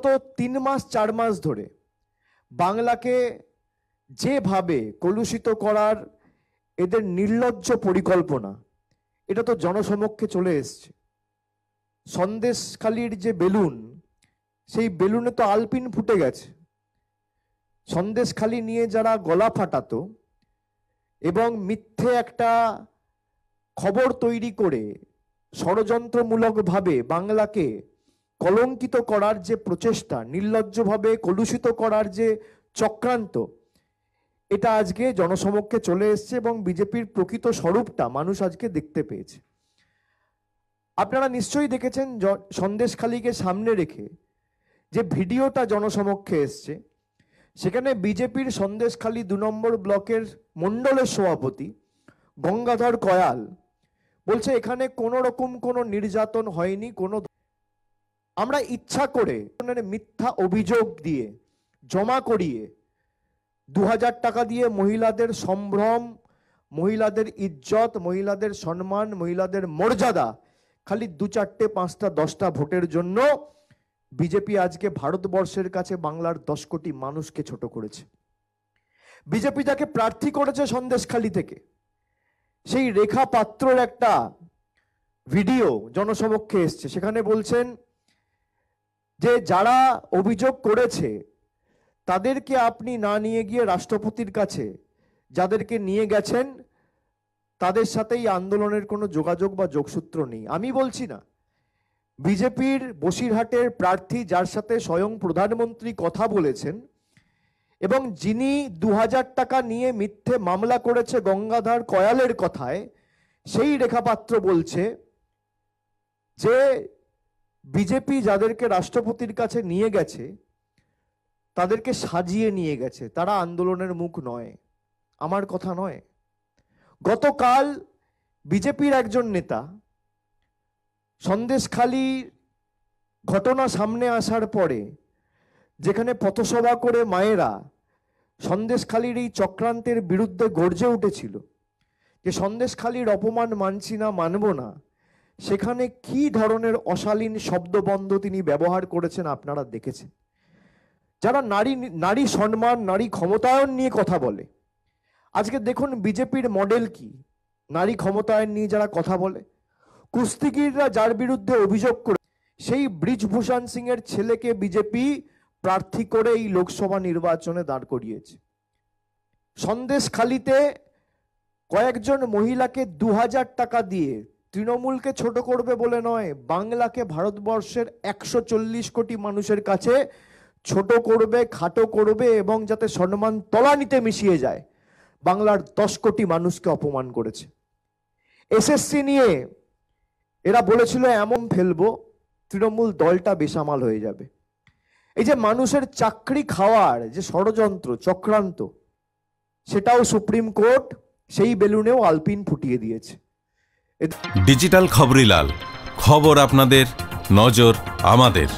বিগত 3 মাস 4 মাস ধরে বাংলাকে যেভাবে কলুষিত করার এদের নির্লজ্জ পরিকল্পনা, এটা তো জনসমক্ষে চলে এসছে। সন্দেশখালির যে বেলুন, সেই বেলুনে তো আলপিন ফুটে গেছে। সন্দেশখালি নিয়ে যারা গলা ফাটাতো এবং মিথ্যে একটা খবর তৈরি করে ষড়যন্ত্রমূলকভাবে বাংলাকে কলঙ্কিত করার যে প্রচেষ্টা, নির্লজ্জভাবে কলুষিত করার যে চক্রান্ত, এটা আজকে জনসমক্ষে চলে এসছে এবং বিজেপির প্রকৃত স্বরূপটা মানুষ আজকে দেখতে পেয়েছে। আপনারা নিশ্চয়ই দেখেছেন সন্দেশখালিকে সামনে রেখে যে ভিডিওটা জনসমক্ষে এসছে, সেখানে বিজেপির সন্দেশখালি 2 নম্বর ব্লকের মণ্ডলের সভাপতি গঙ্গাধর কয়াল বলছে এখানে কোনো রকম কোনো নির্যাতন হয়নি, আমরা ইচ্ছা করে মিথ্যা অভিযোগ দিয়ে জমা করিয়ে 2000 টাকা দিয়ে মহিলাদের সম্ভ্রম, মহিলাদের ইজ্জত, মহিলাদের সম্মান, মহিলাদের মর্যাদা খালি 2, 4, 5, 10টা ভোটের জন্য বিজেপি আজকে ভারতবর্ষের কাছে বাংলার 10 কোটি মানুষকে ছোট করেছে। বিজেপি যাকে প্রার্থী করেছে সন্দেশখালি থেকে, সেই রেখা পাত্রর একটা ভিডিও জনসমক্ষে এসছে। সেখানে বলছেন যে যারা অভিযোগ করেছে তাদেরকে আপনি না নিয়ে গিয়ে রাষ্ট্রপতির কাছে, যাদেরকে নিয়ে গেছেন তাদের সাথে এই আন্দোলনের কোনো যোগাযোগ বা যোগসূত্র নেই। আমি বলছি না, বিজেপির বসিরহাটের প্রার্থী যার সাথে স্বয়ং প্রধানমন্ত্রী কথা বলেছেন এবং যিনি 2000 টাকা নিয়ে মিথ্যে মামলা করেছে গঙ্গাধর কয়ালের কথায়, সেই রেখাপাত্র বলছে যে বিজেপি যাদেরকে রাষ্ট্রপতির কাছে নিয়ে গেছে তাদেরকে সাজিয়ে নিয়ে গেছে, তারা আন্দোলনের মুখ নয়। আমার কথা নয়। গতকাল বিজেপির একজন নেতা সন্দেশখালির ঘটনা সামনে আসার পরে যেখানে পথসভা করে মায়েরা সন্দেশখালির এই চক্রান্তের বিরুদ্ধে গর্জে উঠেছিল যে সন্দেশখালির অপমান মানছি না, মানব না, সেখানে কি ধরনের অশালীন শব্দবন্ধ তিনি ব্যবহার করেছেন আপনারা দেখেছেন। যারা নারী সম্মান, নারী ক্ষমতায়ন নিয়ে কথা বলে, আজকে দেখুন বিজেপির মডেল কি। নারী ক্ষমতায়ন নিয়ে যারা কথা বলে, কুস্তিগিররা যার বিরুদ্ধে অভিযোগ করে, সেই ব্রিজভূষণ সিং এর ছেলেকে বিজেপি প্রার্থী করে এই লোকসভা নির্বাচনে দাঁড় করিয়েছে। সন্দেশখালিতে কয়েকজন মহিলাকে 2000 টাকা দিয়ে তৃণমূলকে ছোট করবে বলে নয়, বাংলাকে ভারতবর্ষের 140 কোটি মানুষের কাছে ছোট করবে, খাটো করবে এবং যাতে সম্মান তলানিতে মিশিয়ে যায়, বাংলার 10 কোটি মানুষকে অপমান করেছে। এসএসসি নিয়ে এরা বলেছিল এমন ফেলবো তৃণমূল দলটা বেসামাল হয়ে যাবে। এই যে মানুষের চাকরি খাওয়ার যে ষড়যন্ত্র চক্রান্ত, সেটাও সুপ্রিম কোর্ট সেই বেলুনেও আলপিন ফুটিয়ে দিয়েছে। ডিজিটাল খবরিলাল, খবর আপনাদের, নজর আমাদের।